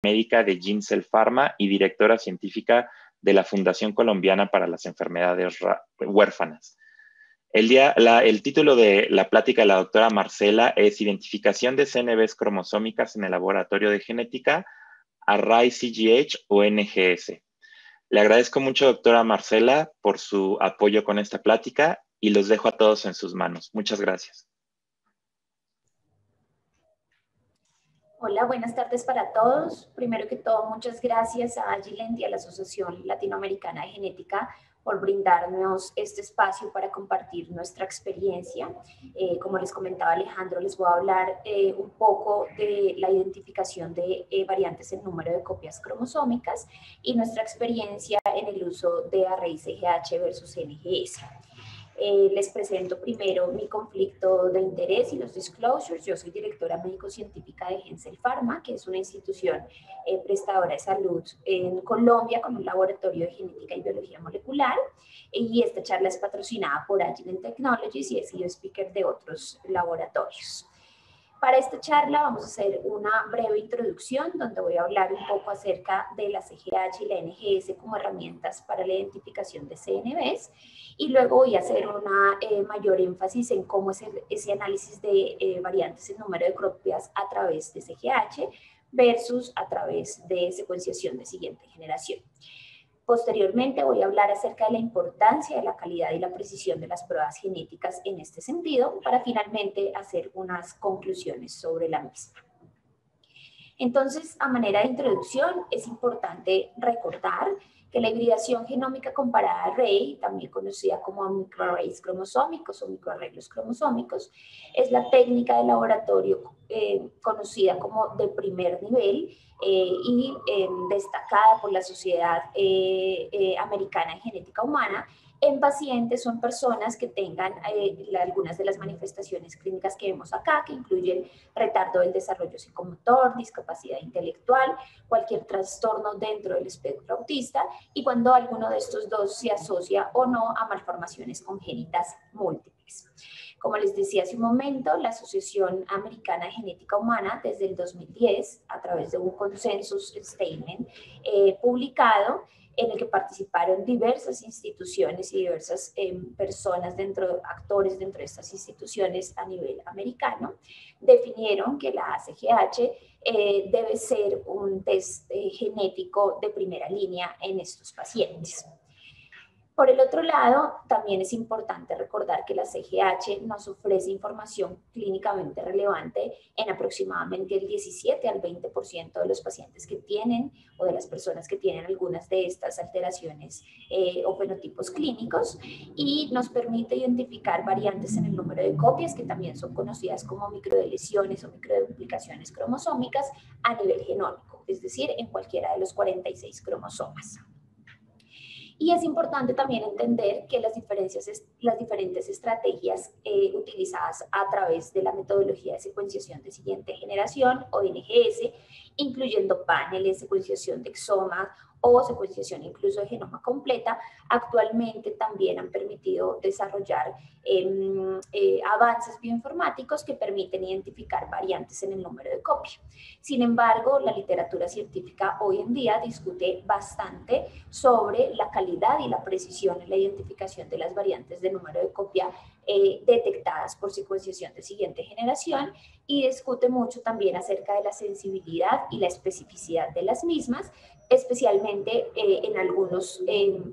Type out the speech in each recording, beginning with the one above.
médica de Ginsel Pharma y directora científica de la Fundación Colombiana para las Enfermedades Huérfanas. El título de la plática de la doctora Marcela es Identificación de CNVs cromosómicas en el Laboratorio de Genética, Array-CGH o NGS. Le agradezco mucho, doctora Marcela, por su apoyo con esta plática y los dejo a todos en sus manos. Muchas gracias. Hola, buenas tardes para todos. Primero que todo, muchas gracias a Agilent y a la Asociación Latinoamericana de Genética por brindarnos este espacio para compartir nuestra experiencia. Como les comentaba Alejandro, les voy a hablar un poco de la identificación de variantes en número de copias cromosómicas y nuestra experiencia en el uso de Array-CGH versus NGS. Les presento primero mi conflicto de interés y los disclosures. Yo soy directora médico-científica de Ginsel Pharma, que es una institución prestadora de salud en Colombia con un laboratorio de genética y biología molecular. Y esta charla es patrocinada por Agilent Technologies y he sido speaker de otros laboratorios. Para esta charla vamos a hacer una breve introducción donde voy a hablar un poco acerca de la CGH y la NGS como herramientas para la identificación de CNVs y luego voy a hacer una mayor énfasis en cómo es ese análisis de variantes en número de copias a través de CGH versus a través de secuenciación de siguiente generación. Posteriormente voy a hablar acerca de la importancia de la calidad y la precisión de las pruebas genéticas en este sentido para finalmente hacer unas conclusiones sobre la misma. Entonces, a manera de introducción, es importante recordar que la hibridación genómica comparada array, también conocida como microarrays cromosómicos o microarreglos cromosómicos, es la técnica de laboratorio conocida como de primer nivel y destacada por la Sociedad Americana de Genética Humana en pacientes o en personas que tengan algunas de las manifestaciones clínicas que vemos acá, que incluyen retardo del desarrollo psicomotor, discapacidad intelectual, cualquier trastorno dentro del espectro autista y cuando alguno de estos dos se asocia o no a malformaciones congénitas múltiples. Como les decía hace un momento, la Asociación Americana de Genética Humana desde el 2010, a través de un consensus statement publicado, en el que participaron diversas instituciones y diversas personas actores dentro de estas instituciones a nivel americano, definieron que la ACGH debe ser un test genético de primera línea en estos pacientes. Por el otro lado, también es importante recordar que la CGH nos ofrece información clínicamente relevante en aproximadamente el 17 al 20% de los pacientes que tienen o de las personas que tienen algunas de estas alteraciones o fenotipos clínicos y nos permite identificar variantes en el número de copias que también son conocidas como microdeleciones o microduplicaciones cromosómicas a nivel genómico, es decir, en cualquiera de los 46 cromosomas. Y es importante también entender que las diferentes estrategias utilizadas a través de la metodología de secuenciación de siguiente generación o NGS, incluyendo paneles, secuenciación de exomas o secuenciación incluso de genoma completa, actualmente también han permitido desarrollar avances bioinformáticos que permiten identificar variantes en el número de copia. Sin embargo, la literatura científica hoy en día discute bastante sobre la calidad y la precisión en la identificación de las variantes de número de copia detectadas por secuenciación de siguiente generación y discute mucho también acerca de la sensibilidad y la especificidad de las mismas, especialmente en algunos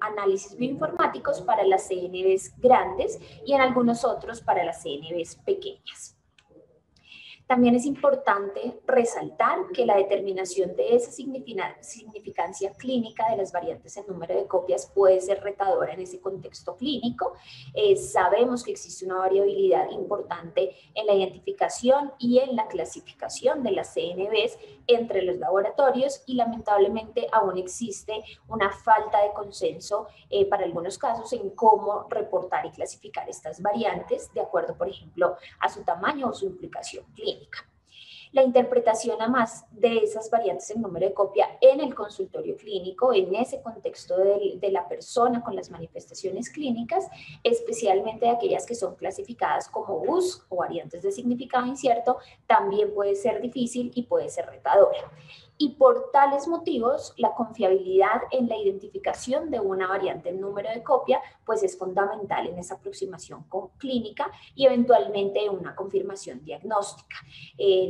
análisis bioinformáticos para las CNVs grandes y en algunos otros para las CNVs pequeñas. También es importante resaltar que la determinación de esa significancia clínica de las variantes en número de copias puede ser retadora en ese contexto clínico. Sabemos que existe una variabilidad importante en la identificación y en la clasificación de las CNVs entre los laboratorios y lamentablemente aún existe una falta de consenso para algunos casos en cómo reportar y clasificar estas variantes de acuerdo, por ejemplo, a su tamaño o su implicación clínica. La interpretación además de esas variantes en número de copia en el consultorio clínico, en ese contexto de la persona con las manifestaciones clínicas, especialmente aquellas que son clasificadas como VUS o variantes de significado incierto, también puede ser difícil y puede ser retadora. y por tales motivos la confiabilidad en la identificación de una variante en número de copia pues es fundamental en esa aproximación clínica y eventualmente una confirmación diagnóstica.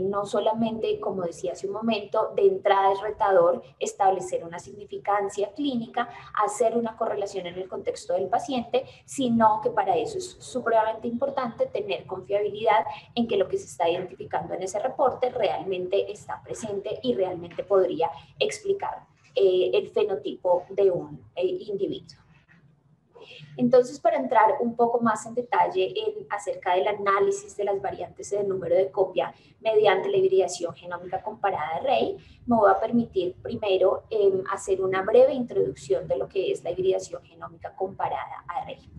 No solamente, como decía hace un momento, de entrada es retador establecer una significancia clínica, hacer una correlación en el contexto del paciente, sino que para eso es supremamente importante tener confiabilidad en que lo que se está identificando en ese reporte realmente está presente y realmente podría explicar el fenotipo de un individuo. Entonces, para entrar un poco más en detalle acerca del análisis de las variantes de número de copia mediante la hibridación genómica comparada de Rey, me voy a permitir primero hacer una breve introducción de lo que es la hibridación genómica comparada a Rey.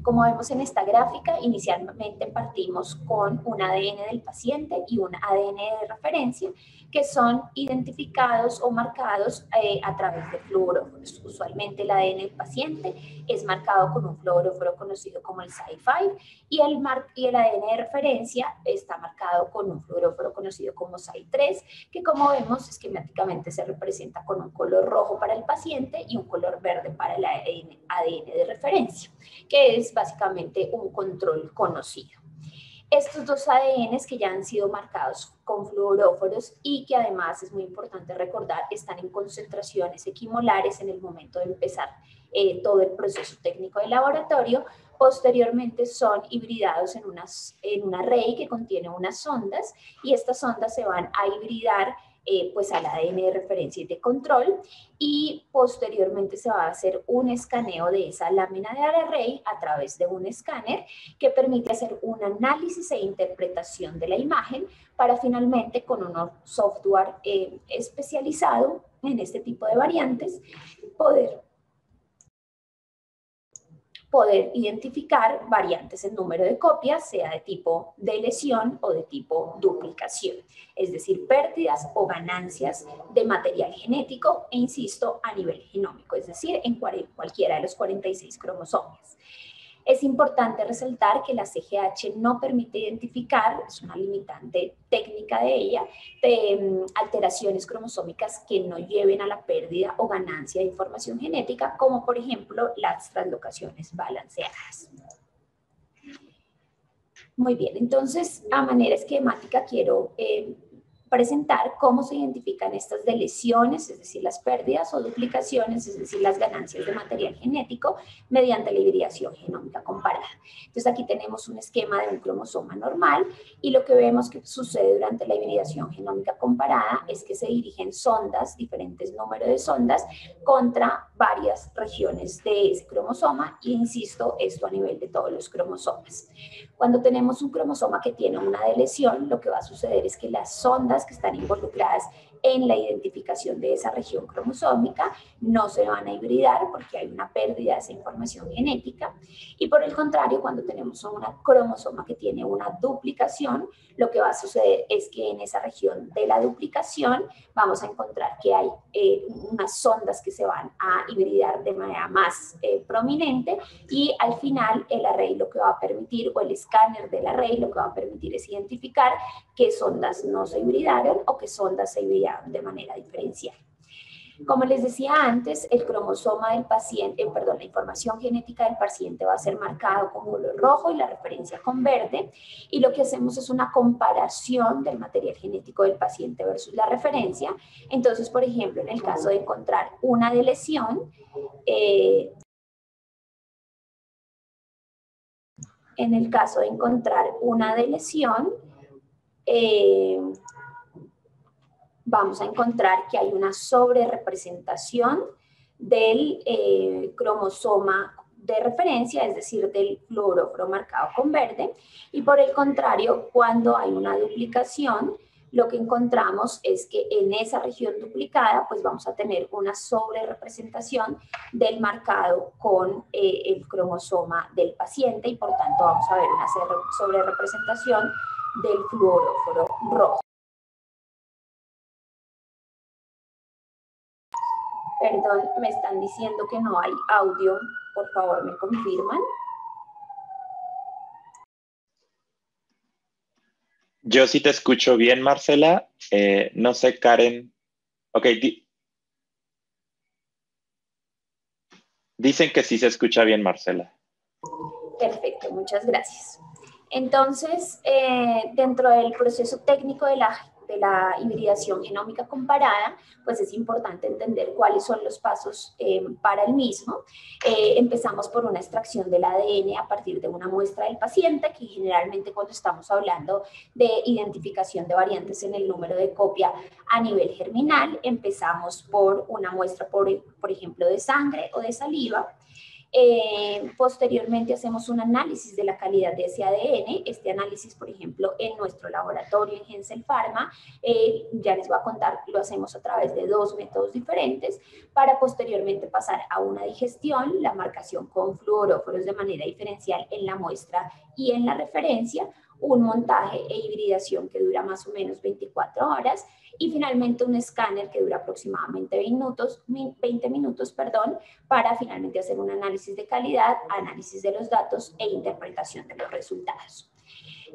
Como vemos en esta gráfica, inicialmente partimos con un ADN del paciente y un ADN de referencia que son identificados o marcados a través de fluoróforos. Usualmente el ADN del paciente es marcado con un fluoróforo conocido como el Cy5 y el ADN de referencia está marcado con un fluoróforo conocido como Cy3, que como vemos esquemáticamente se representa con un color rojo para el paciente y un color verde para el ADN de referencia, que es básicamente un control conocido. Estos dos ADNs que ya han sido marcados con fluoróforos y que además es muy importante recordar están en concentraciones equimolares en el momento de empezar todo el proceso técnico del laboratorio, posteriormente son hibridados en un array que contiene unas sondas y estas sondas se van a hibridar pues al ADN de referencia y de control y posteriormente se va a hacer un escaneo de esa lámina de array a través de un escáner que permite hacer un análisis e interpretación de la imagen para finalmente con un software especializado en este tipo de variantes poder identificar variantes en número de copias, sea de tipo de lesión o de tipo duplicación, es decir, pérdidas o ganancias de material genético, e insisto, a nivel genómico, es decir, en cualquiera de los 46 cromosomas. Es importante resaltar que la CGH no permite identificar, es una limitante técnica de ella, de alteraciones cromosómicas que no lleven a la pérdida o ganancia de información genética, como por ejemplo las translocaciones balanceadas. Muy bien, entonces a manera esquemática quiero presentar cómo se identifican estas deleciones, es decir, las pérdidas o duplicaciones, es decir, las ganancias de material genético mediante la hibridación genómica comparada. Entonces aquí tenemos un esquema de un cromosoma normal y lo que vemos que sucede durante la hibridación genómica comparada es que se dirigen sondas, diferentes números de sondas, contra varias regiones de ese cromosoma y insisto, esto a nivel de todos los cromosomas. Cuando tenemos un cromosoma que tiene una deleción, lo que va a suceder es que las sondas que están involucradas en la identificación de esa región cromosómica no se van a hibridar porque hay una pérdida de esa información genética y por el contrario, cuando tenemos un cromosoma que tiene una duplicación, lo que va a suceder es que en esa región de la duplicación vamos a encontrar que hay unas sondas que se van a hibridar de manera más prominente y al final el array lo que va a permitir, o el escáner del array lo que va a permitir es identificar qué sondas no se hibridaron o qué sondas se hibridaron de manera diferencial. Como les decía antes, el cromosoma del paciente, la información genética del paciente va a ser marcado con color rojo y la referencia con verde, y lo que hacemos es una comparación del material genético del paciente versus la referencia. Entonces, por ejemplo, en el caso de encontrar una deleción, vamos a encontrar que hay una sobrerepresentación del cromosoma de referencia, es decir, del fluoróforo marcado con verde, y por el contrario, cuando hay una duplicación, lo que encontramos es que en esa región duplicada, pues vamos a tener una sobrerepresentación del marcado con el cromosoma del paciente, y por tanto vamos a ver una sobrerepresentación del fluoróforo rojo. Perdón, me están diciendo que no hay audio. Por favor, ¿me confirman? Yo sí te escucho bien, Marcela. No sé, Karen, Ok, dicen que sí se escucha bien, Marcela. Perfecto, muchas gracias. Entonces, dentro del proceso técnico de la hibridación genómica comparada, pues es importante entender cuáles son los pasos para el mismo. Empezamos por una extracción del ADN a partir de una muestra del paciente, que generalmente cuando estamos hablando de identificación de variantes en el número de copia a nivel germinal, empezamos por una muestra, por ejemplo, de sangre o de saliva. Posteriormente hacemos un análisis de la calidad de ese ADN. Este análisis, por ejemplo, en nuestro laboratorio en Gensel Pharma, ya les voy a contar, lo hacemos a través de 2 métodos diferentes para posteriormente pasar a una digestión, la marcación con fluoróforos de manera diferencial en la muestra y en la referencia, un montaje e hibridación que dura más o menos 24 horas y finalmente un escáner que dura aproximadamente 20 minutos, para finalmente hacer un análisis de calidad, análisis de los datos e interpretación de los resultados.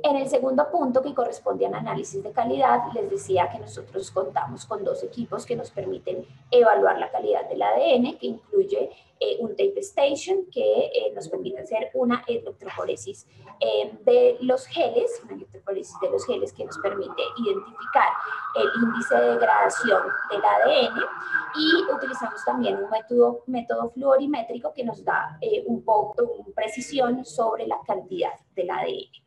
En el segundo punto, que corresponde al análisis de calidad, les decía que nosotros contamos con 2 equipos que nos permiten evaluar la calidad del ADN, que incluye un tape station que nos permite hacer una electroforesis de los geles, que nos permite identificar el índice de degradación del ADN, y utilizamos también un método fluorimétrico que nos da un poco de precisión sobre la cantidad del ADN.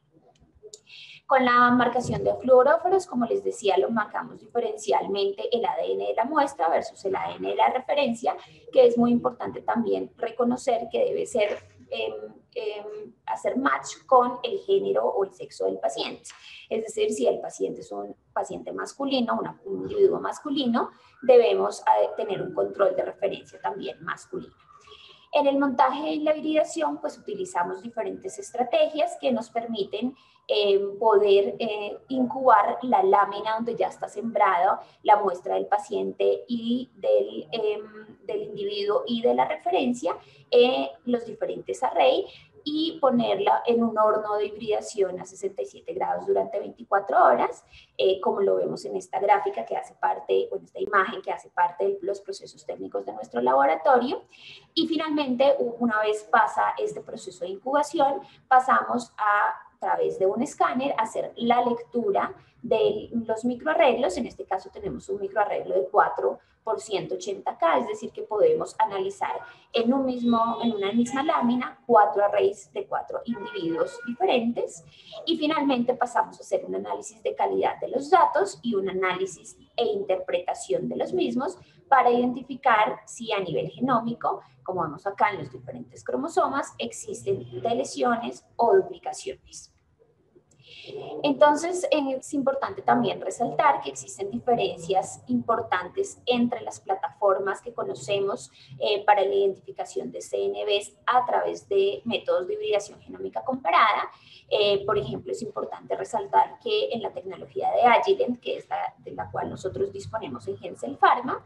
Con la marcación de fluoróforos, como les decía, lo marcamos diferencialmente el ADN de la muestra versus el ADN de la referencia, que es muy importante también reconocer que debe ser hacer match con el género o el sexo del paciente. Es decir, si el paciente es un paciente masculino, un individuo masculino, debemos tener un control de referencia también masculino. En el montaje y la hibridación, pues utilizamos diferentes estrategias que nos permiten poder incubar la lámina donde ya está sembrada la muestra del paciente y del individuo y de la referencia, los diferentes arrays, y ponerla en un horno de hibridación a 67 grados durante 24 horas, como lo vemos en esta gráfica que hace parte, o en esta imagen que hace parte de los procesos técnicos de nuestro laboratorio. Y finalmente, una vez pasa este proceso de incubación, pasamos a través de un escáner a hacer la lectura de los microarreglos. En este caso tenemos un microarreglo de 4 por 180K, es decir, que podemos analizar en una misma lámina 4 arrays de 4 individuos diferentes. Y finalmente pasamos a hacer un análisis de calidad de los datos y un análisis e interpretación de los mismos para identificar si a nivel genómico, como vemos acá en los diferentes cromosomas, existen deleciones o duplicaciones. Entonces, es importante también resaltar que existen diferencias importantes entre las plataformas que conocemos para la identificación de CNVs a través de métodos de hibridación genómica comparada. Por ejemplo, es importante resaltar que en la tecnología de Agilent, que es de la cual nosotros disponemos en Gensel Pharma,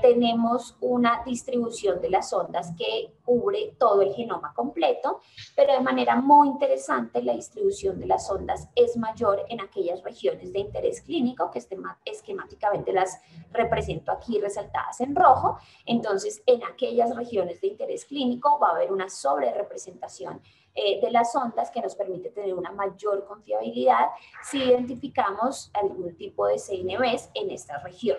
tenemos una distribución de las ondas que cubre todo el genoma completo, pero de manera muy interesante la distribución de las ondas es mayor en aquellas regiones de interés clínico, que esquemáticamente las represento aquí resaltadas en rojo. Entonces, en aquellas regiones de interés clínico va a haber una sobrerepresentación de las ondas que nos permite tener una mayor confiabilidad si identificamos algún tipo de CNVs en esta región.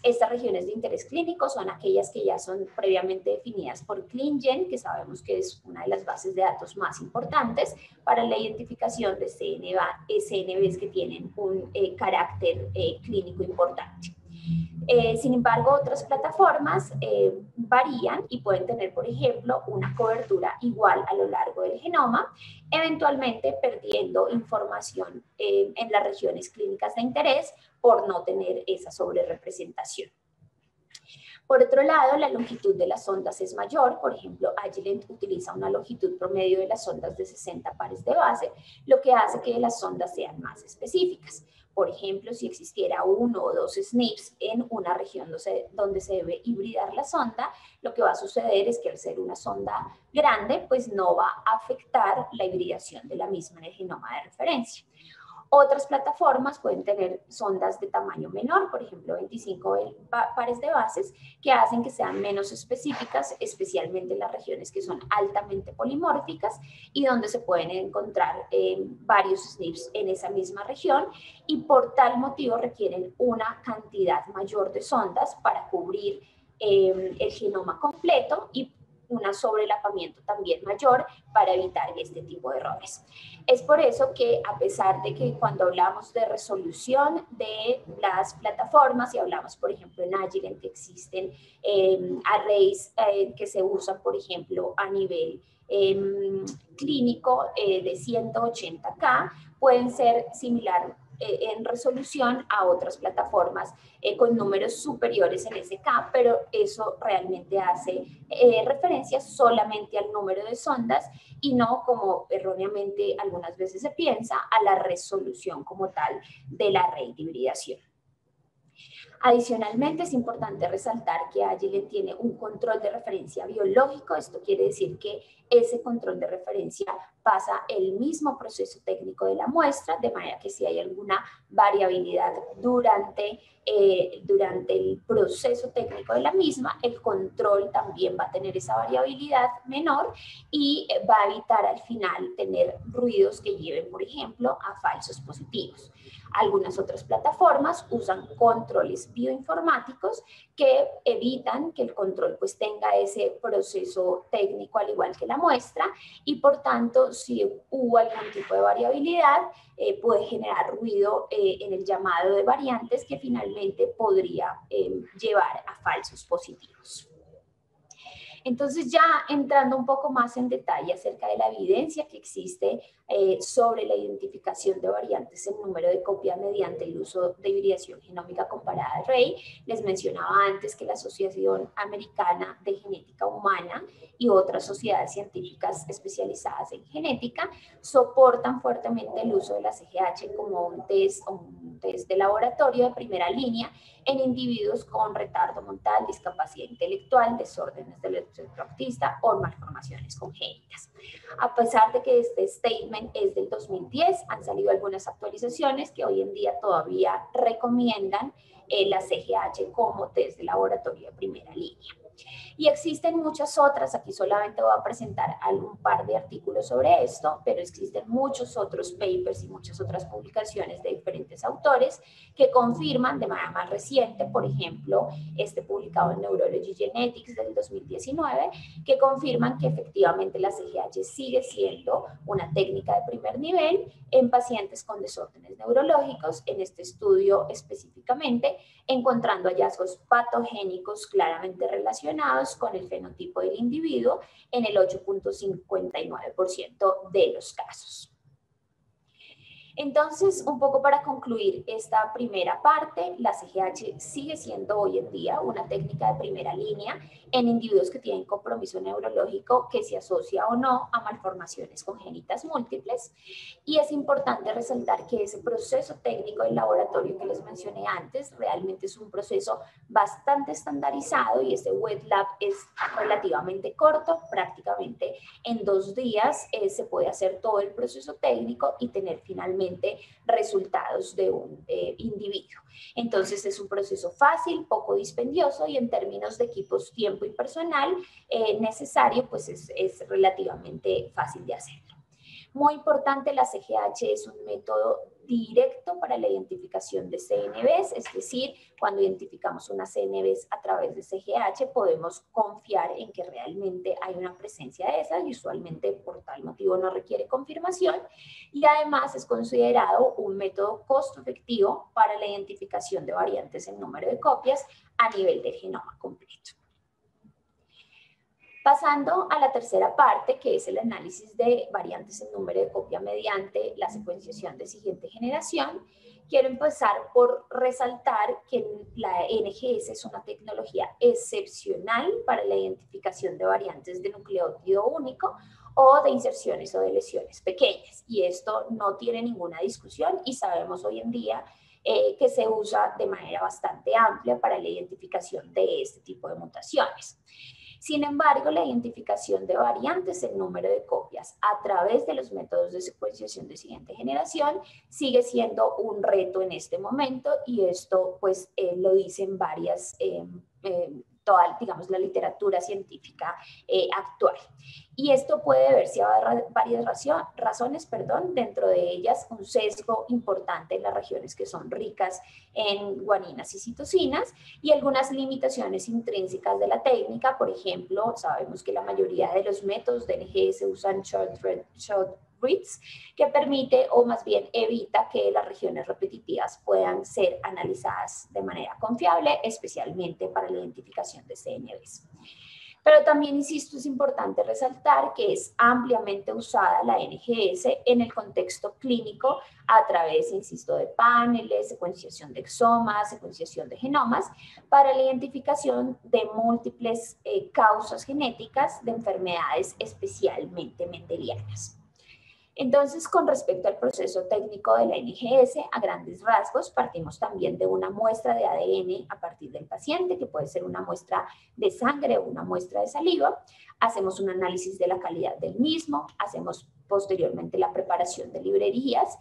Estas regiones de interés clínico son aquellas que ya son previamente definidas por ClinGen, que sabemos que es una de las bases de datos más importantes para la identificación de CNVs que tienen un carácter clínico importante. Sin embargo, otras plataformas varían y pueden tener, por ejemplo, una cobertura igual a lo largo del genoma, eventualmente perdiendo información en las regiones clínicas de interés por no tener esa sobrerepresentación. Por otro lado, la longitud de las ondas es mayor. Por ejemplo, Agilent utiliza una longitud promedio de las ondas de 60 pares de base, lo que hace que las ondas sean más específicas. Por ejemplo, si existiera 1 o 2 SNPs en una región donde se debe hibridar la sonda, lo que va a suceder es que al ser una sonda grande, pues no va a afectar la hibridación de la misma en el genoma de referencia. Otras plataformas pueden tener sondas de tamaño menor, por ejemplo 25 pares de bases, que hacen que sean menos específicas, especialmente en las regiones que son altamente polimórficas y donde se pueden encontrar varios SNPs en esa misma región, y por tal motivo requieren una cantidad mayor de sondas para cubrir el genoma completo y un sobrelapamiento también mayor para evitar este tipo de errores. Es por eso que, a pesar de que cuando hablamos de resolución de las plataformas y hablamos, por ejemplo, en Agilent, que existen arrays que se usan, por ejemplo, a nivel clínico de 180K, pueden ser similar en resolución a otras plataformas con números superiores en SK, pero eso realmente hace referencia solamente al número de sondas y no, como erróneamente algunas veces se piensa, a la resolución como tal de la red de hibridación. Adicionalmente, es importante resaltar que Agilent tiene un control de referencia biológico. Esto quiere decir que ese control de referencia pasa el mismo proceso técnico de la muestra, de manera que si hay alguna variabilidad durante el proceso técnico de la misma, el control también va a tener esa variabilidad menor y va a evitar al final tener ruidos que lleven, por ejemplo, a falsos positivos. Algunas otras plataformas usan controles bioinformáticos que evitan que el control pues tenga ese proceso técnico al igual que la muestra, y por tanto si hubo algún tipo de variabilidad puede generar ruido en el llamado de variantes que finalmente podría llevar a falsos positivos. Entonces, ya entrando un poco más en detalle acerca de la evidencia que existe sobre la identificación de variantes en número de copia mediante el uso de hibridación genómica comparada de Array, les mencionaba antes que la Asociación Americana de Genética Humana y otras sociedades científicas especializadas en genética soportan fuertemente el uso de la CGH como un test de laboratorio de primera línea en individuos con retardo mental, discapacidad intelectual, desórdenes del espectro autista o malformaciones congénitas. A pesar de que este statement es del 2010, han salido algunas actualizaciones que hoy en día todavía recomiendan la CGH como test de laboratorio de primera línea. Y existen muchas otras, aquí solamente voy a presentar un par de artículos sobre esto, pero existen muchos otros papers y muchas otras publicaciones de diferentes autores que confirman de manera más reciente, por ejemplo, este publicado en Neurology Genetics del 2019, que confirman que efectivamente la CGH sigue siendo una técnica de primer nivel en pacientes con desórdenes neurológicos, en este estudio específicamente, encontrando hallazgos patogénicos claramente relacionados con el fenotipo del individuo en el 8.59% de los casos. Entonces, un poco para concluir esta primera parte, la CGH sigue siendo hoy en día una técnica de primera línea en individuos que tienen compromiso neurológico que se asocia o no a malformaciones congénitas múltiples. Y es importante resaltar que ese proceso técnico del laboratorio que les mencioné antes realmente es un proceso bastante estandarizado, y este wet lab es relativamente corto, prácticamente en 2 días se puede hacer todo el proceso técnico y tener finalmente resultados de un individuo. Entonces es un proceso fácil, poco dispendioso, y en términos de equipos, tiempo y personal necesario, pues es relativamente fácil de hacerlo. Muy importante, la CGH es un método directo para la identificación de CNVs, es decir, cuando identificamos una CNVs a través de CGH podemos confiar en que realmente hay una presencia de esas, y usualmente por tal motivo no requiere confirmación, y además es considerado un método costo efectivo para la identificación de variantes en número de copias a nivel del genoma completo. Pasando a la tercera parte, que es el análisis de variantes en número de copia mediante la secuenciación de siguiente generación, quiero empezar por resaltar que la NGS es una tecnología excepcional para la identificación de variantes de nucleótido único o de inserciones o de lesiones pequeñas. Y esto no tiene ninguna discusión, y sabemos hoy en día que se usa de manera bastante amplia para la identificación de este tipo de mutaciones. Sin embargo, la identificación de variantes en número de copias a través de los métodos de secuenciación de siguiente generación sigue siendo un reto en este momento, y esto pues lo dicen varias toda, digamos, la literatura científica actual. Y esto puede deberse a varias razones, dentro de ellas un sesgo importante en las regiones que son ricas en guaninas y citocinas, y algunas limitaciones intrínsecas de la técnica. Por ejemplo, sabemos que la mayoría de los métodos de NGS usan short reads, que permite, o más bien evita, que las regiones repetitivas puedan ser analizadas de manera confiable, especialmente para la identificación de CNVs. Pero también, insisto, es importante resaltar que es ampliamente usada la NGS en el contexto clínico a través, insisto, de paneles, secuenciación de exomas, secuenciación de genomas, para la identificación de múltiples causas genéticas de enfermedades especialmente mendelianas. Entonces, con respecto al proceso técnico de la NGS, a grandes rasgos, partimos también de una muestra de ADN a partir del paciente, que puede ser una muestra de sangre o una muestra de saliva. Hacemos un análisis de la calidad del mismo, hacemos posteriormente la preparación de librerías,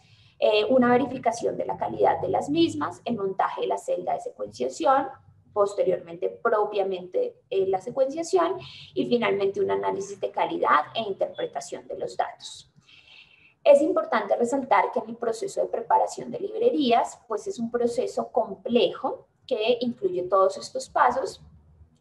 una verificación de la calidad de las mismas, el montaje de la celda de secuenciación, posteriormente propiamente la secuenciación, y finalmente un análisis de calidad e interpretación de los datos. Es importante resaltar que en el proceso de preparación de librerías, pues es un proceso complejo que incluye todos estos pasos.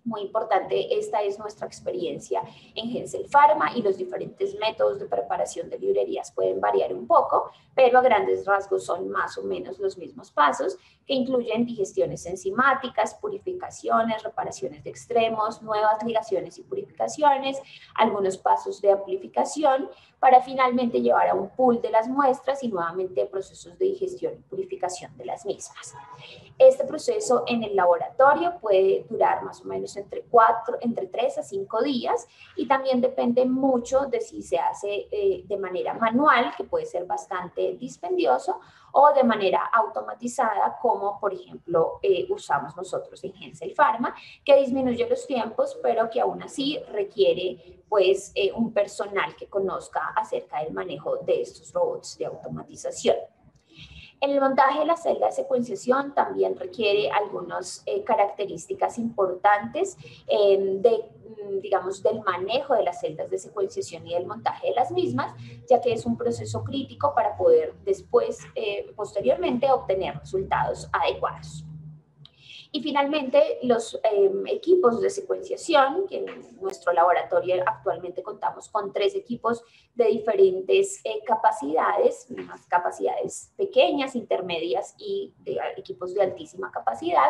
Muy importante, esta es nuestra experiencia en Gensel Pharma, y los diferentes métodos de preparación de librerías pueden variar un poco, pero a grandes rasgos son más o menos los mismos pasos, que incluyen digestiones enzimáticas, purificaciones, reparaciones de extremos, nuevas ligaciones y purificaciones, algunos pasos de amplificación, para finalmente llevar a un pool de las muestras y nuevamente procesos de digestión y purificación de las mismas. Este proceso en el laboratorio puede durar más o menos entre 3 a 5 días, y también depende mucho de si se hace de manera manual, que puede ser bastante dispendioso, o de manera automatizada, como por ejemplo usamos nosotros en Gensel Pharma, que disminuye los tiempos, pero que aún así requiere pues un personal que conozca acerca del manejo de estos robots de automatización. En el montaje de la celda de secuenciación también requiere algunas características importantes digamos, del manejo de las celdas de secuenciación y del montaje de las mismas, ya que es un proceso crítico para poder después, posteriormente, obtener resultados adecuados. Y finalmente, los equipos de secuenciación, que en nuestro laboratorio actualmente contamos con 3 equipos de diferentes capacidades, unas capacidades pequeñas, intermedias y equipos de altísima capacidad.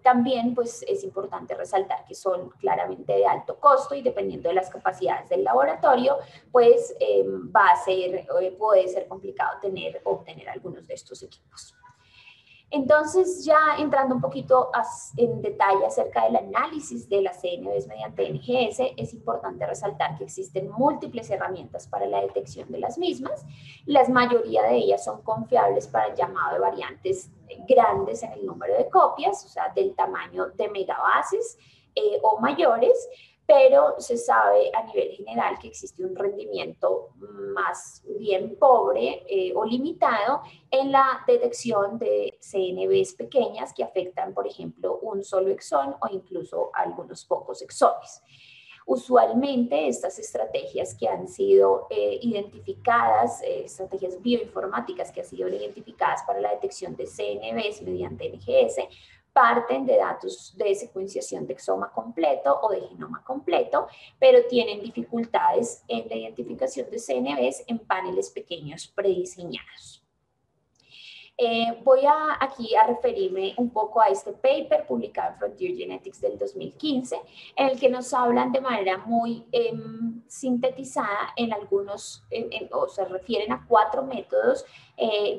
También pues, es importante resaltar que son claramente de alto costo, y dependiendo de las capacidades del laboratorio, pues puede ser complicado obtener algunos de estos equipos. Entonces, ya entrando un poquito en detalle acerca del análisis de las CNVs mediante NGS, es importante resaltar que existen múltiples herramientas para la detección de las mismas. La mayoría de ellas son confiables para el llamado de variantes grandes en el número de copias, o sea, del tamaño de megabases o mayores, pero se sabe a nivel general que existe un rendimiento más bien pobre o limitado en la detección de CNVs pequeñas que afectan, por ejemplo, un solo exón o incluso algunos pocos exones. Usualmente estas estrategias que han sido identificadas, estrategias bioinformáticas que han sido identificadas para la detección de CNVs mediante NGS, parten de datos de secuenciación de exoma completo o de genoma completo, pero tienen dificultades en la identificación de CNVs en paneles pequeños prediseñados. Voy aquí a referirme un poco a este paper publicado en Frontier Genetics del 2015, en el que nos hablan de manera muy sintetizada o se refieren a 4 métodos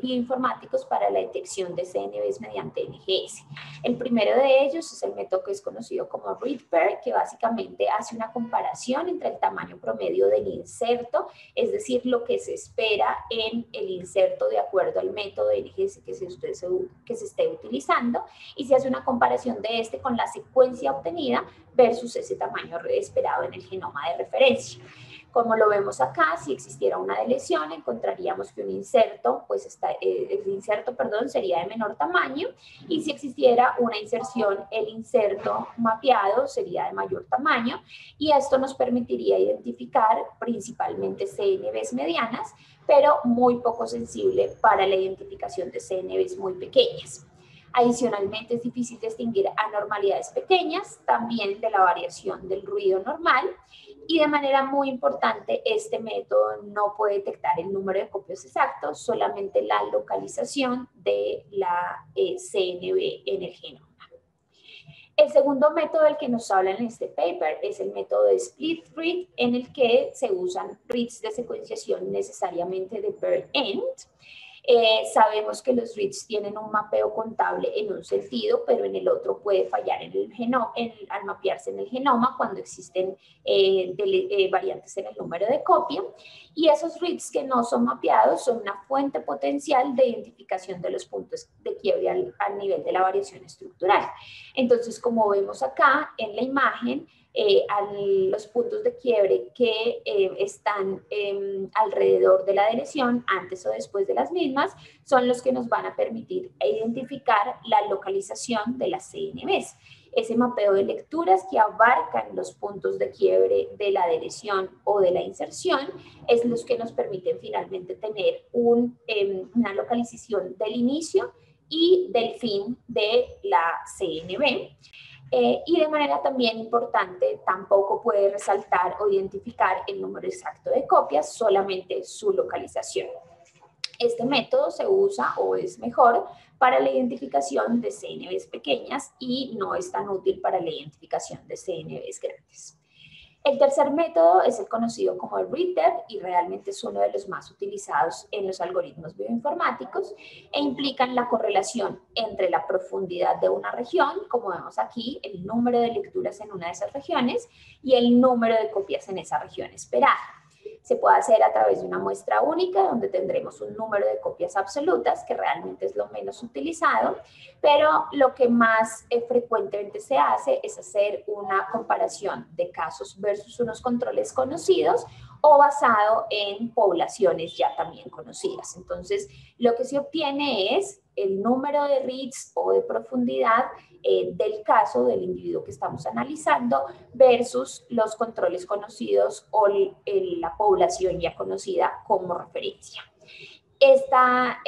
bioinformáticos para la detección de CNVs mediante NGS. El primero de ellos es el método que es conocido como read-pair, que básicamente hace una comparación entre el tamaño promedio del inserto, es decir, lo que se espera en el inserto de acuerdo al método de NGS que se esté utilizando, y se hace una comparación de este con la secuencia obtenida versus ese tamaño esperado en el genoma de referencia. Como lo vemos acá, si existiera una deleción, encontraríamos que un inserto, pues el inserto, perdón, sería de menor tamaño, y si existiera una inserción, el inserto mapeado sería de mayor tamaño, y esto nos permitiría identificar principalmente CNVs medianas, pero muy poco sensible para la identificación de CNVs muy pequeñas. Adicionalmente, es difícil distinguir anormalidades pequeñas, también de la variación del ruido normal, y de manera muy importante, este método no puede detectar el número de copias exactos, solamente la localización de la CNV en el genoma. El segundo método del que nos hablan en este paper es el método de split read, en el que se usan reads de secuenciación necesariamente de per end. Sabemos que los reads tienen un mapeo contable en un sentido, pero en el otro puede fallar en el genoma, al mapearse en el genoma cuando existen variantes en el número de copia. Y esos reads que no son mapeados son una fuente potencial de identificación de los puntos de quiebre al nivel de la variación estructural. Entonces, como vemos acá en la imagen, los puntos de quiebre que están alrededor de la deleción, antes o después de las mismas, son los que nos van a permitir identificar la localización de las CNVs. Ese mapeo de lecturas que abarcan los puntos de quiebre de la deleción o de la inserción es los que nos permiten finalmente tener una localización del inicio y del fin de la CNV. Y de manera también importante, tampoco puede resaltar o identificar el número exacto de copias, solamente su localización. Este método se usa o es mejor para la identificación de CNVs pequeñas y no es tan útil para la identificación de CNVs grandes. El tercer método es el conocido como el read-depth y realmente es uno de los más utilizados en los algoritmos bioinformáticos e implican la correlación entre la profundidad de una región, como vemos aquí, el número de lecturas en una de esas regiones y el número de copias en esa región esperada. Se puede hacer a través de una muestra única, donde tendremos un número de copias absolutas, que realmente es lo menos utilizado, pero lo que más frecuentemente se hace es hacer una comparación de casos versus unos controles conocidos o basado en poblaciones ya también conocidas. Entonces, lo que se obtiene es el número de reads o de profundidad del caso del individuo que estamos analizando versus los controles conocidos o la población ya conocida como referencia. Esta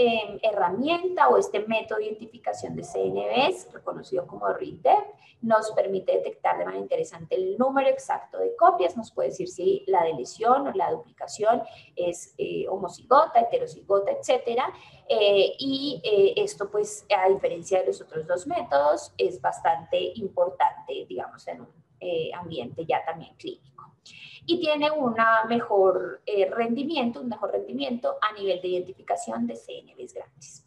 herramienta o este método de identificación de CNVs, reconocido como read-depth, nos permite detectar de manera interesante el número exacto de copias, nos puede decir si la deleción o la duplicación es homocigota, heterocigota, etcétera. Esto, pues, a diferencia de los otros dos métodos, es bastante importante, digamos, en un ambiente ya también clínico. Y tiene un mejor rendimiento a nivel de identificación de CNVs grandes.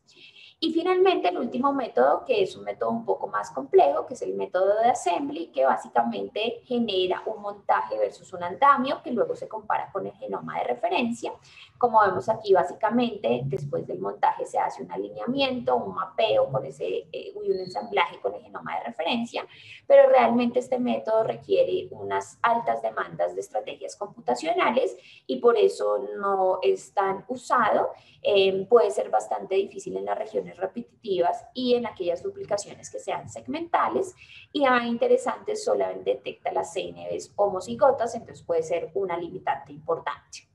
Y finalmente el último método, que es un método un poco más complejo, que es el método de assembly, que básicamente genera un montaje versus un andamio que luego se compara con el genoma de referencia. Como vemos aquí, básicamente después del montaje se hace un alineamiento, un mapeo con un ensamblaje con el genoma de referencia, pero realmente este método requiere unas altas demandas de estrategias computacionales y por eso no es tan usado. Puede ser bastante difícil en las regiones repetitivas y en aquellas duplicaciones que sean segmentales, y interesante, solamente detecta las CNVs homocigotas, entonces puede ser una limitante importante.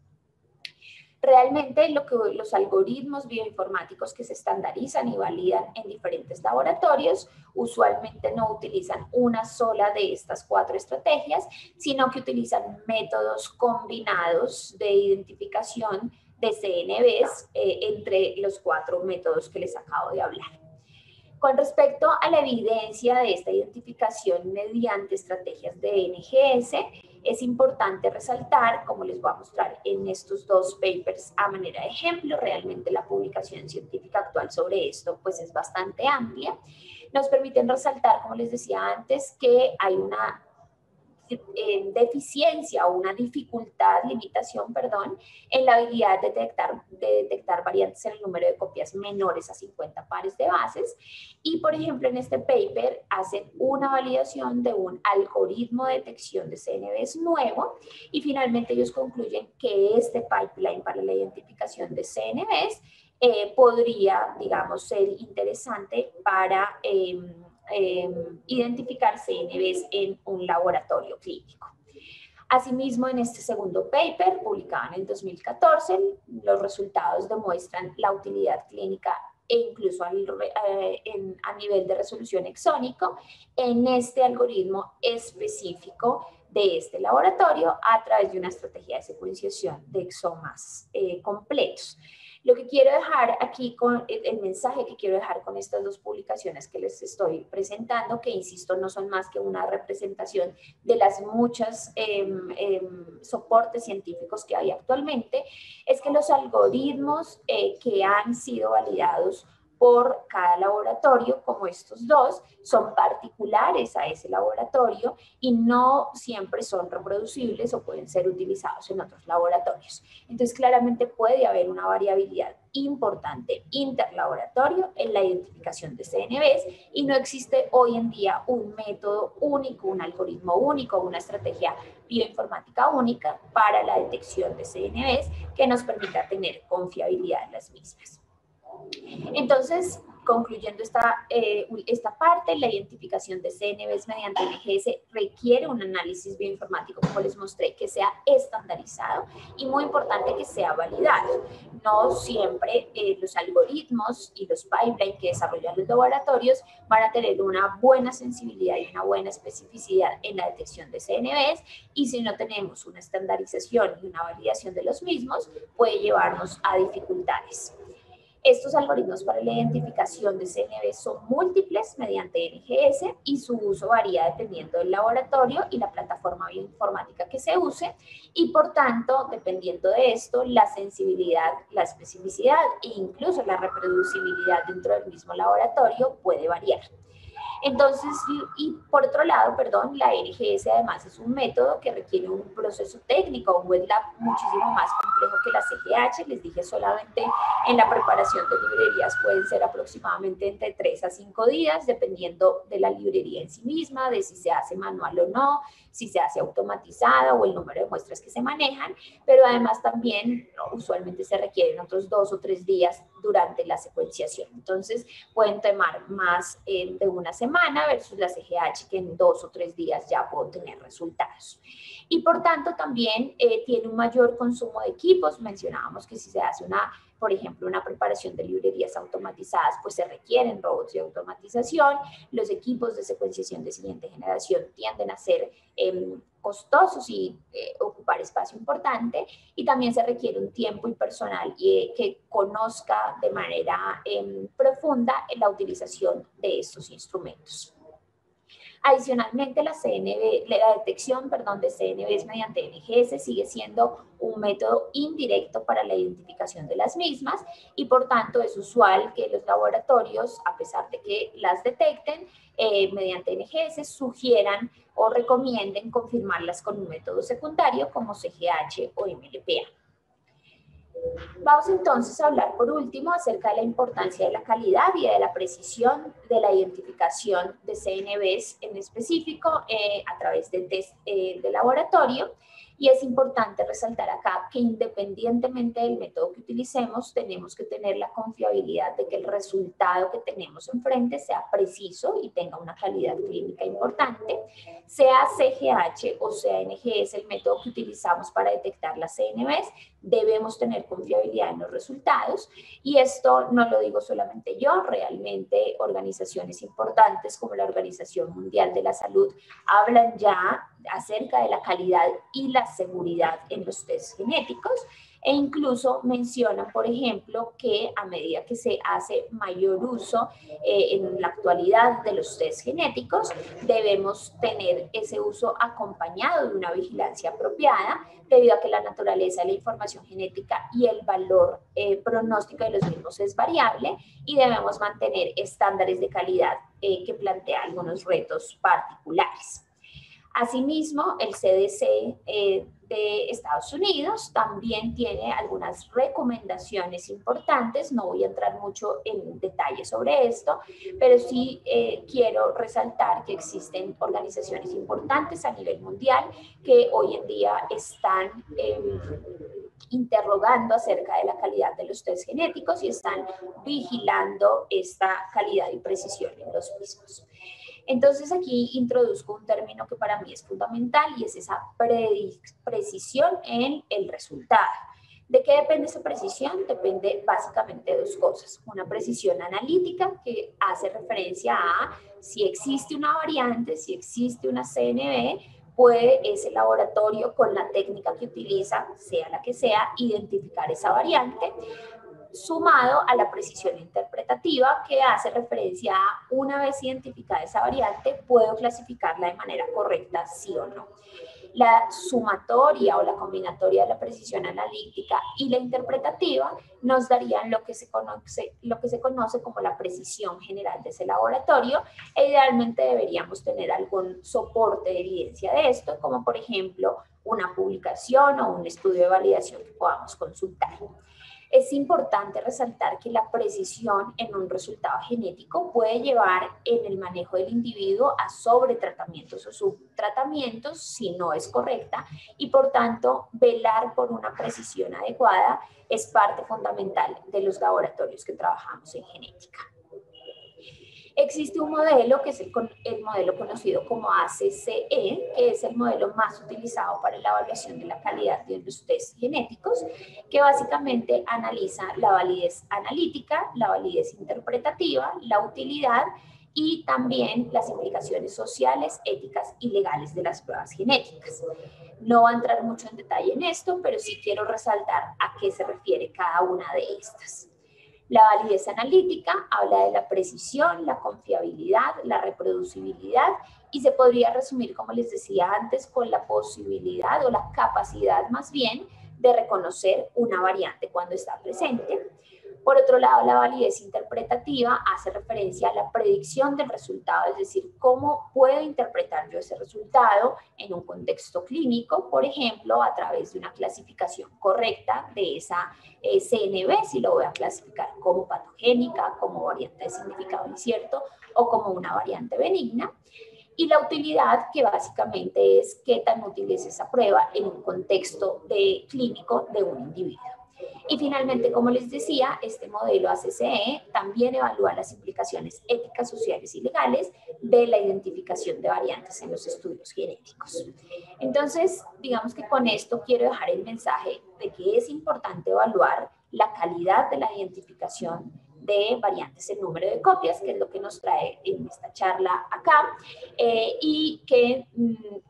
Realmente los algoritmos bioinformáticos que se estandarizan y validan en diferentes laboratorios usualmente no utilizan una sola de estas 4 estrategias, sino que utilizan métodos combinados de identificación de CNVs entre los 4 métodos que les acabo de hablar. Con respecto a la evidencia de esta identificación mediante estrategias de NGS, Es importante resaltar, como les voy a mostrar en estos dos papers a manera de ejemplo, realmente la publicación científica actual sobre esto pues es bastante amplia. Nos permiten resaltar, como les decía antes, que hay una deficiencia o una dificultad, limitación, perdón, en la habilidad de detectar variantes en el número de copias menores a 50 pares de bases. Y, por ejemplo, en este paper hacen una validación de un algoritmo de detección de CNVs nuevo y finalmente ellos concluyen que este pipeline para la identificación de CNVs podría, digamos, ser interesante para identificar CNVs en un laboratorio clínico. Asimismo, en este segundo paper, publicado en el 2014, los resultados demuestran la utilidad clínica e incluso a nivel de resolución exónico en este algoritmo específico de este laboratorio a través de una estrategia de secuenciación de exomas completos. Lo que quiero dejar aquí con el mensaje que quiero dejar con estas dos publicaciones que les estoy presentando, que insisto, no son más que una representación de las muchas soportes científicos que hay actualmente, es que los algoritmos que han sido validados por cada laboratorio, como estos dos, son particulares a ese laboratorio y no siempre son reproducibles o pueden ser utilizados en otros laboratorios. Entonces, claramente puede haber una variabilidad importante interlaboratorio en la identificación de CNVs y no existe hoy en día un método único, un algoritmo único, una estrategia bioinformática única para la detección de CNVs que nos permita tener confiabilidad en las mismas. Entonces, concluyendo esta parte, la identificación de CNVs mediante NGS requiere un análisis bioinformático, como les mostré, que sea estandarizado y muy importante que sea validado. No siempre los algoritmos y los pipelines que desarrollan los laboratorios van a tener una buena sensibilidad y una buena especificidad en la detección de CNVs y si no tenemos una estandarización y una validación de los mismos, puede llevarnos a dificultades. Estos algoritmos para la identificación de CNV son múltiples mediante NGS y su uso varía dependiendo del laboratorio y la plataforma bioinformática que se use y por tanto, dependiendo de esto, la sensibilidad, la especificidad e incluso la reproducibilidad dentro del mismo laboratorio puede variar. Entonces, y por otro lado, perdón, la NGS además es un método que requiere un proceso técnico, un wet lab muchísimo más complejo que la CGH. Les dije solamente en la preparación de librerías pueden ser aproximadamente entre 3 a 5 días, dependiendo de la librería en sí misma, de si se hace manual o no, si se hace automatizada o el número de muestras que se manejan, pero además también usualmente se requieren otros 2 o 3 días durante la secuenciación. Entonces, pueden tomar más de una semana versus la CGH que en 2 o 3 días ya puedo tener resultados. Y por tanto también tiene un mayor consumo de equipos. Mencionábamos que si se hace por ejemplo, una preparación de librerías automatizadas, pues se requieren robots de automatización. Los equipos de secuenciación de siguiente generación tienden a ser costosos y ocupar espacio importante y también se requiere un tiempo y personal que conozca de manera profunda la utilización de estos instrumentos. Adicionalmente, la detección de CNVs mediante NGS sigue siendo un método indirecto para la identificación de las mismas y por tanto es usual que los laboratorios, a pesar de que las detecten mediante NGS, sugieran o recomienden confirmarlas con un método secundario como CGH o MLPA. Vamos entonces a hablar por último acerca de la importancia de la calidad y de la precisión de la identificación de CNVs en específico a través de test de laboratorio. Y es importante resaltar acá que independientemente del método que utilicemos, tenemos que tener la confiabilidad de que el resultado que tenemos enfrente sea preciso y tenga una calidad clínica importante. Sea CGH o sea NGS el método que utilizamos para detectar las CNVs, debemos tener confiabilidad en los resultados y esto no lo digo solamente yo, realmente organizaciones importantes como la Organización Mundial de la Salud hablan ya acerca de la calidad y la seguridad en los test genéticos, e incluso mencionan, por ejemplo, que a medida que se hace mayor uso en la actualidad de los test genéticos, debemos tener ese uso acompañado de una vigilancia apropiada, debido a que la naturaleza de la información genética y el valor pronóstico de los mismos es variable, y debemos mantener estándares de calidad que plantea algunos retos particulares. Asimismo, el CDC de Estados Unidos también tiene algunas recomendaciones importantes. No voy a entrar mucho en detalle sobre esto, pero sí quiero resaltar que existen organizaciones importantes a nivel mundial que hoy en día están interrogando acerca de la calidad de los test genéticos y están vigilando esta calidad y precisión en los mismos. Entonces aquí introduzco un término que para mí es fundamental, y es esa precisión en el resultado. ¿De qué depende esa precisión? Depende básicamente de dos cosas. Una precisión analítica, que hace referencia a si existe una variante, si existe una CNV, puede ese laboratorio, con la técnica que utiliza, sea la que sea, identificar esa variante, sumado a la precisión interpretativa, que hace referencia a, una vez identificada esa variante, puedo clasificarla de manera correcta, sí o no. La sumatoria o la combinatoria de la precisión analítica y la interpretativa nos darían lo que se conoce como la precisión general de ese laboratorio, e idealmente deberíamos tener algún soporte de evidencia de esto, como por ejemplo una publicación o un estudio de validación que podamos consultar. Es importante resaltar que la precisión en un resultado genético puede llevar en el manejo del individuo a sobretratamientos o subtratamientos si no es correcta, y por tanto velar por una precisión adecuada es parte fundamental de los laboratorios que trabajamos en genética. Existe un modelo que es el modelo conocido como ACCE, que es el modelo más utilizado para la evaluación de la calidad de los test genéticos, que básicamente analiza la validez analítica, la validez interpretativa, la utilidad y también las implicaciones sociales, éticas y legales de las pruebas genéticas. No voy a entrar mucho en detalle en esto, pero sí quiero resaltar a qué se refiere cada una de estas. La validez analítica habla de la precisión, la confiabilidad, la reproducibilidad, y se podría resumir, como les decía antes, con la posibilidad o la capacidad más bien de reconocer una variante cuando está presente. Por otro lado, la validez interpretativa hace referencia a la predicción del resultado, es decir, cómo puedo interpretar yo ese resultado en un contexto clínico, por ejemplo, a través de una clasificación correcta de esa CNV, si lo voy a clasificar como patogénica, como variante de significado incierto o como una variante benigna. Y la utilidad, que básicamente es qué tan útil es esa prueba en un contexto clínico de un individuo. Y finalmente, como les decía, este modelo ACCE también evalúa las implicaciones éticas, sociales y legales de la identificación de variantes en los estudios genéticos. Entonces, digamos que con esto quiero dejar el mensaje de que es importante evaluar la calidad de la identificación de variantes en número de copias, que es lo que nos trae en esta charla acá, y que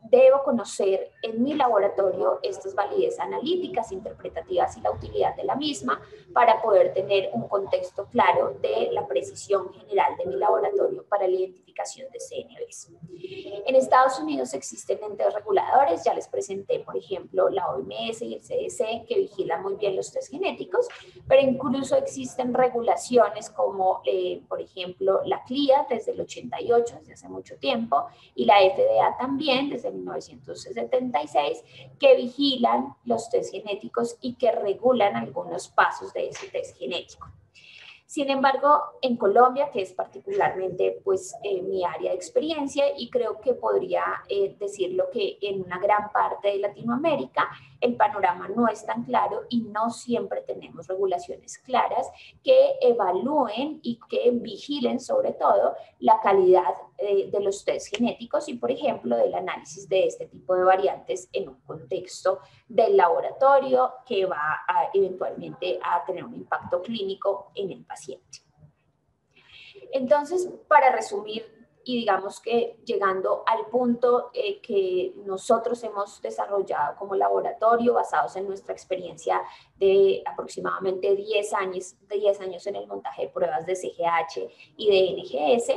debo conocer en mi laboratorio estas validez analíticas, interpretativas y la utilidad de la misma, para poder tener un contexto claro de la precisión general de mi laboratorio para la identificación de CNVs. En Estados Unidos existen entes reguladores, ya les presenté, por ejemplo, la OMS y el CDC, que vigilan muy bien los test genéticos, pero incluso existen regulaciones como, por ejemplo, la CLIA desde el 88, desde hace mucho tiempo, y la FDA también desde 1976, que vigilan los test genéticos y que regulan algunos pasos de ese test genético. Sin embargo, en Colombia, que es particularmente pues, mi área de experiencia, y creo que podría decirlo que en una gran parte de Latinoamérica, el panorama no es tan claro y no siempre tenemos regulaciones claras que evalúen y que vigilen sobre todo la calidad de los test genéticos y, por ejemplo, del análisis de este tipo de variantes en un contexto del laboratorio que va eventualmente a tener un impacto clínico en el paciente. Entonces, para resumir y digamos que llegando al punto que nosotros hemos desarrollado como laboratorio basados en nuestra experiencia de aproximadamente 10 años en el montaje de pruebas de CGH y de NGS,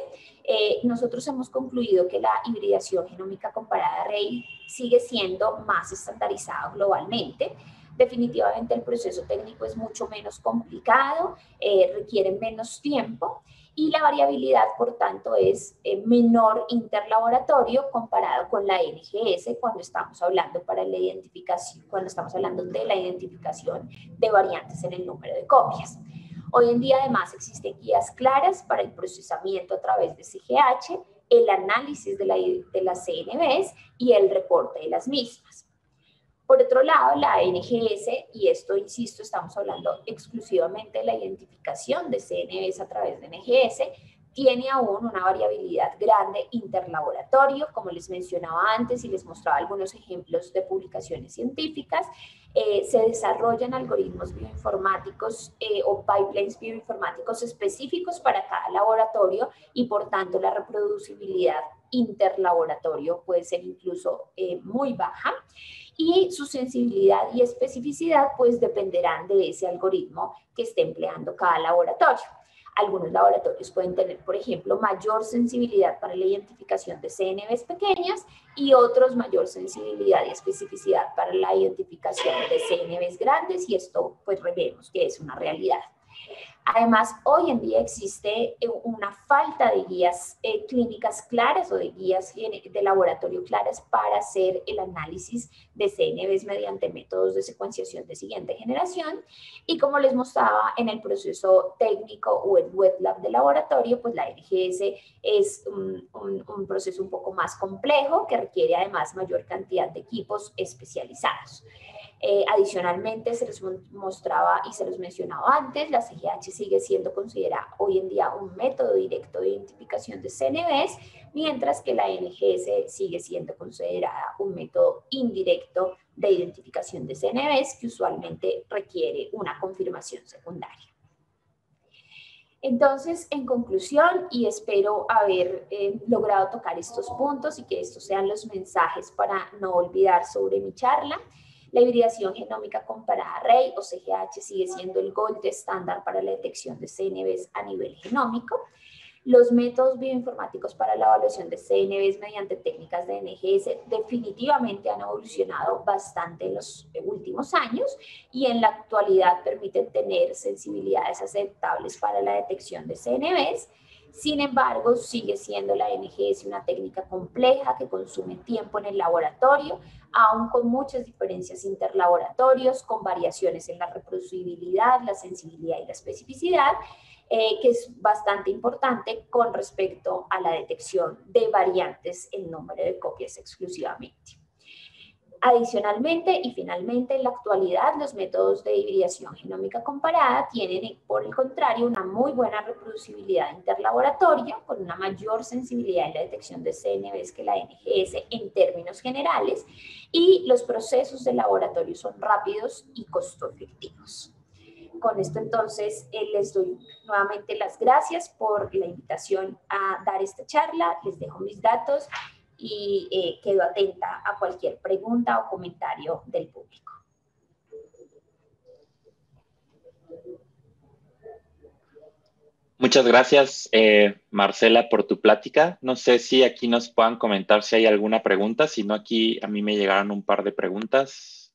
nosotros hemos concluido que la hibridación genómica comparada array sigue siendo más estandarizada globalmente. Definitivamente el proceso técnico es mucho menos complicado, requiere menos tiempo y la variabilidad, por tanto, es menor interlaboratorio comparado con la NGS cuando estamos hablando de la identificación de variantes en el número de copias. Hoy en día, además, existen guías claras para el procesamiento a través de CGH, el análisis de las CNVs y el reporte de las mismas. Por otro lado, la NGS, y esto, insisto, estamos hablando exclusivamente de la identificación de CNVs a través de NGS, tiene aún una variabilidad grande interlaboratorio, como les mencionaba antes y les mostraba algunos ejemplos de publicaciones científicas. Se desarrollan algoritmos bioinformáticos o pipelines bioinformáticos específicos para cada laboratorio y por tanto la reproducibilidad interlaboratorio puede ser incluso muy baja y su sensibilidad y especificidad pues dependerán de ese algoritmo que esté empleando cada laboratorio. Algunos laboratorios pueden tener, por ejemplo, mayor sensibilidad para la identificación de CNVs pequeñas y otros mayor sensibilidad y especificidad para la identificación de CNVs grandes y esto pues vemos que es una realidad. Además, hoy en día existe una falta de guías clínicas claras o de guías de laboratorio claras para hacer el análisis de CNVs mediante métodos de secuenciación de siguiente generación. Y como les mostraba en el proceso técnico o el wet lab de laboratorio, pues la NGS es un proceso un poco más complejo que requiere además mayor cantidad de equipos especializados. Adicionalmente, se les mostraba y se los mencionaba antes, la CGH sigue siendo considerada hoy en día un método directo de identificación de CNVs, mientras que la NGS sigue siendo considerada un método indirecto de identificación de CNVs que usualmente requiere una confirmación secundaria. Entonces, en conclusión, y espero haber logrado tocar estos puntos y que estos sean los mensajes para no olvidar sobre mi charla, la hibridación genómica comparada array o CGH sigue siendo el gold estándar para la detección de CNVs a nivel genómico. Los métodos bioinformáticos para la evaluación de CNVs mediante técnicas de NGS definitivamente han evolucionado bastante en los últimos años y en la actualidad permiten tener sensibilidades aceptables para la detección de CNVs. Sin embargo, sigue siendo la NGS una técnica compleja que consume tiempo en el laboratorio, aún con muchas diferencias interlaboratorios, con variaciones en la reproducibilidad, la sensibilidad y la especificidad, que es bastante importante con respecto a la detección de variantes en número de copias exclusivamente. Adicionalmente y finalmente, en la actualidad, los métodos de hibridación genómica comparada tienen, por el contrario, una muy buena reproducibilidad interlaboratoria, con una mayor sensibilidad en la detección de CNVs que la NGS en términos generales, y los procesos de laboratorio son rápidos y costo efectivos. Con esto entonces les doy nuevamente las gracias por la invitación a dar esta charla, les dejo mis datos y quedo atenta a cualquier pregunta o comentario del público. Muchas gracias, Marcela, por tu plática. No sé si aquí nos puedan comentar si hay alguna pregunta, si no aquí a mí me llegaron un par de preguntas.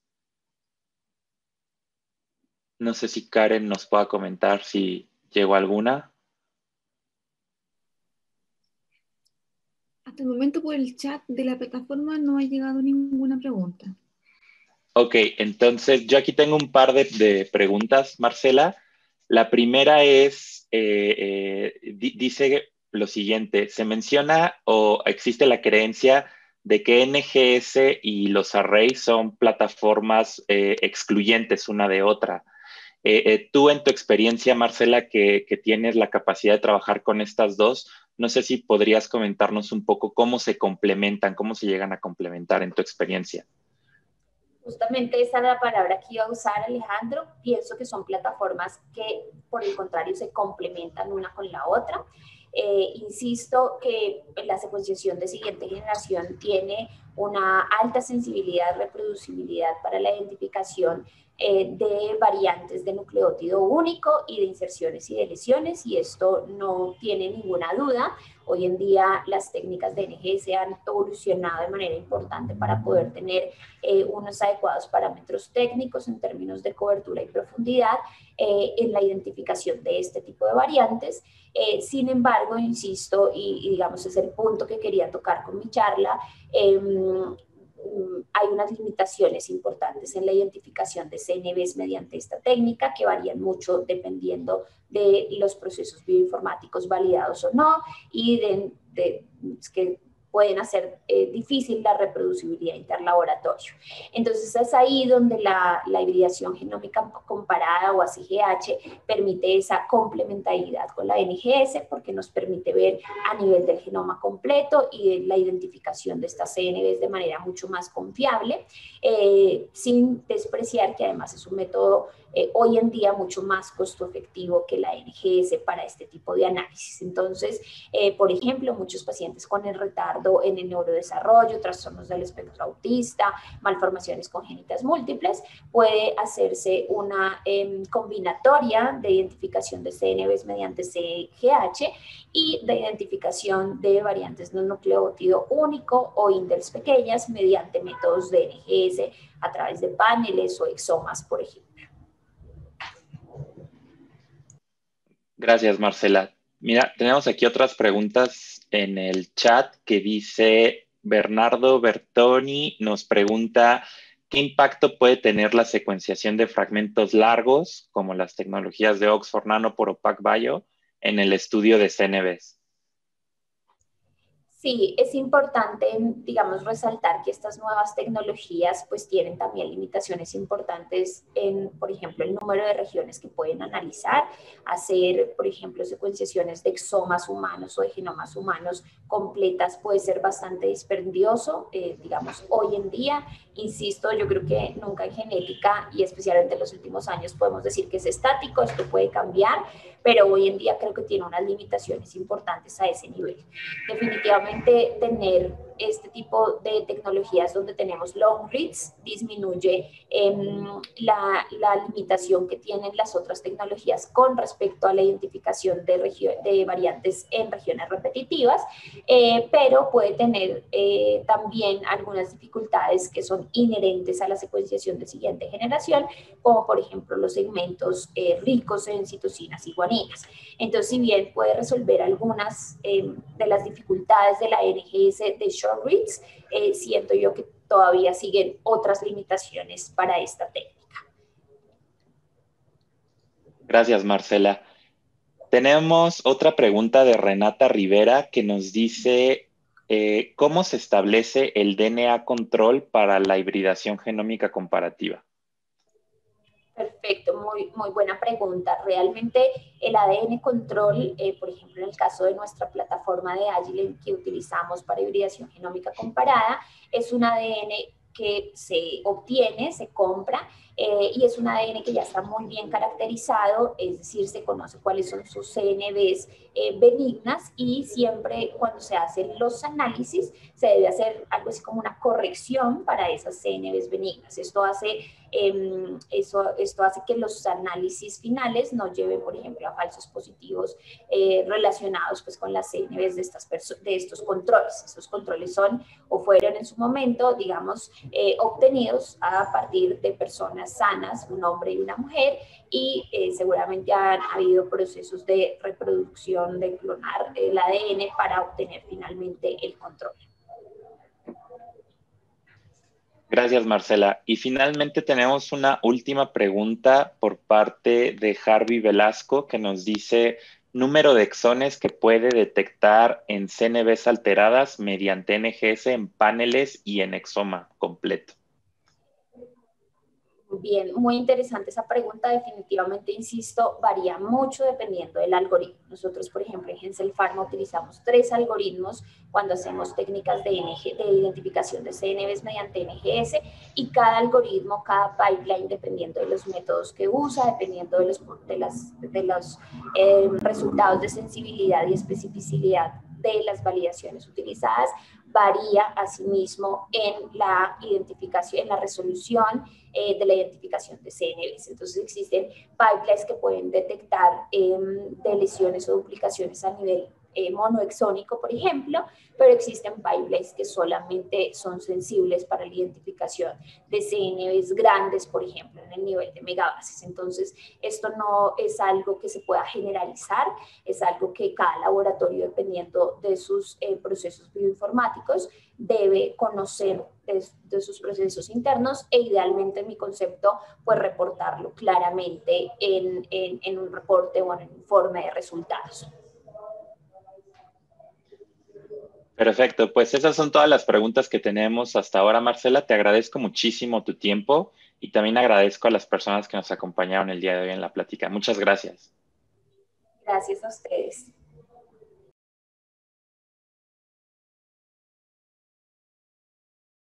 No sé si Karen nos pueda comentar si llegó alguna. Hasta el momento por el chat de la plataforma no ha llegado ninguna pregunta. Ok, entonces yo aquí tengo un par de preguntas, Marcela. La primera es, dice lo siguiente, se menciona o existe la creencia de que NGS y los arrays son plataformas excluyentes una de otra. Tú en tu experiencia, Marcela, que tienes la capacidad de trabajar con estas dos, no sé si podrías comentarnos un poco cómo se complementan, cómo se llegan a complementar en tu experiencia. Justamente esa es la palabra que iba a usar Alejandro. Pienso que son plataformas que, por el contrario, se complementan una con la otra. Insisto que la secuenciación de siguiente generación tiene una alta sensibilidad, reproducibilidad para la identificación de variantes de nucleótido único y de inserciones y de lesiones, y esto no tiene ninguna duda. Hoy en día las técnicas de NGS han evolucionado de manera importante para poder tener unos adecuados parámetros técnicos en términos de cobertura y profundidad en la identificación de este tipo de variantes. Sin embargo, insisto, y digamos es el punto que quería tocar con mi charla, hay unas limitaciones importantes en la identificación de CNVs mediante esta técnica que varían mucho dependiendo de los procesos bioinformáticos validados o no y que pueden hacer difícil la reproducibilidad interlaboratorio. Entonces es ahí donde la hibridación genómica comparada o ACGH permite esa complementariedad con la NGS porque nos permite ver a nivel del genoma completo y la identificación de estas CNVs de manera mucho más confiable, sin despreciar que además es un método hoy en día mucho más costo efectivo que la NGS para este tipo de análisis. Entonces, por ejemplo, muchos pacientes con el retardo en el neurodesarrollo, trastornos del espectro autista, malformaciones congénitas múltiples, puede hacerse una combinatoria de identificación de CNVs mediante CGH y de identificación de variantes de nucleótido único o indels pequeñas mediante métodos de NGS a través de paneles o exomas, por ejemplo. Gracias, Marcela. Mira, tenemos aquí otras preguntas en el chat que dice Bernardo Bertoni nos pregunta ¿qué impacto puede tener la secuenciación de fragmentos largos, como las tecnologías de Oxford Nano por Opac Bio, en el estudio de CNVs? Sí, es importante, digamos, resaltar que estas nuevas tecnologías pues tienen también limitaciones importantes en, por ejemplo, el número de regiones que pueden analizar, hacer, por ejemplo, secuenciaciones de exomas humanos o de genomas humanos completas puede ser bastante dispendioso, digamos, hoy en día. Insisto, yo creo que nunca en genética y especialmente en los últimos años podemos decir que es estático, esto puede cambiar, pero hoy en día creo que tiene unas limitaciones importantes a ese nivel. Definitivamente tener este tipo de tecnologías donde tenemos long reads disminuye la limitación que tienen las otras tecnologías con respecto a la identificación de variantes en regiones repetitivas, pero puede tener también algunas dificultades que son inherentes a la secuenciación de siguiente generación, como por ejemplo los segmentos ricos en citosinas y guaninas. Entonces, si bien puede resolver algunas de las dificultades de la NGS de short reads, siento yo que todavía siguen otras limitaciones para esta técnica. Gracias, Marcela. Tenemos otra pregunta de Renata Rivera que nos dice ¿cómo se establece el DNA control para la hibridación genómica comparativa? Perfecto, muy buena pregunta. Realmente el ADN control, por ejemplo, en el caso de nuestra plataforma de Agilent que utilizamos para hibridación genómica comparada, es un ADN que se obtiene, se compra, y es un ADN que ya está muy bien caracterizado, es decir, se conoce cuáles son sus CNVs benignas y siempre cuando se hacen los análisis se debe hacer algo así como una corrección para esas CNVs benignas. Esto hace que los análisis finales no lleven, por ejemplo, a falsos positivos relacionados pues, con las CNVs de estos controles. Estos controles son o fueron en su momento, digamos, obtenidos a partir de personas sanas, un hombre y una mujer, y seguramente han habido procesos de reproducción, de clonar el ADN para obtener finalmente el control. Gracias, Marcela. Y finalmente tenemos una última pregunta por parte de Harvey Velasco que nos dice número de exones que puede detectar en CNVs alteradas mediante NGS en paneles y en exoma completo. bien, muy interesante esa pregunta. Definitivamente, insisto, varía mucho dependiendo del algoritmo. Nosotros, por ejemplo, en Hensel Pharma utilizamos 3 algoritmos cuando hacemos técnicas de identificación de CNVs mediante NGS, y cada algoritmo, cada pipeline, dependiendo de los métodos que usa, dependiendo de los resultados de sensibilidad y especificidad de las validaciones utilizadas, varía asimismo en la identificación, en la resolución de la identificación de CNVs. Entonces existen pipelines que pueden detectar de lesiones o duplicaciones a nivel monoexónico, por ejemplo, pero existen pipelines que solamente son sensibles para la identificación de CNVs grandes, por ejemplo, en el nivel de megabases. Entonces, esto no es algo que se pueda generalizar, es algo que cada laboratorio, dependiendo de sus procesos bioinformáticos, debe conocer de sus procesos internos, e idealmente, en mi concepto, pues reportarlo claramente en un reporte o en un informe de resultados. Perfecto, pues esas son todas las preguntas que tenemos hasta ahora, Marcela. Te agradezco muchísimo tu tiempo y también agradezco a las personas que nos acompañaron el día de hoy en la plática. Muchas gracias. Gracias a ustedes.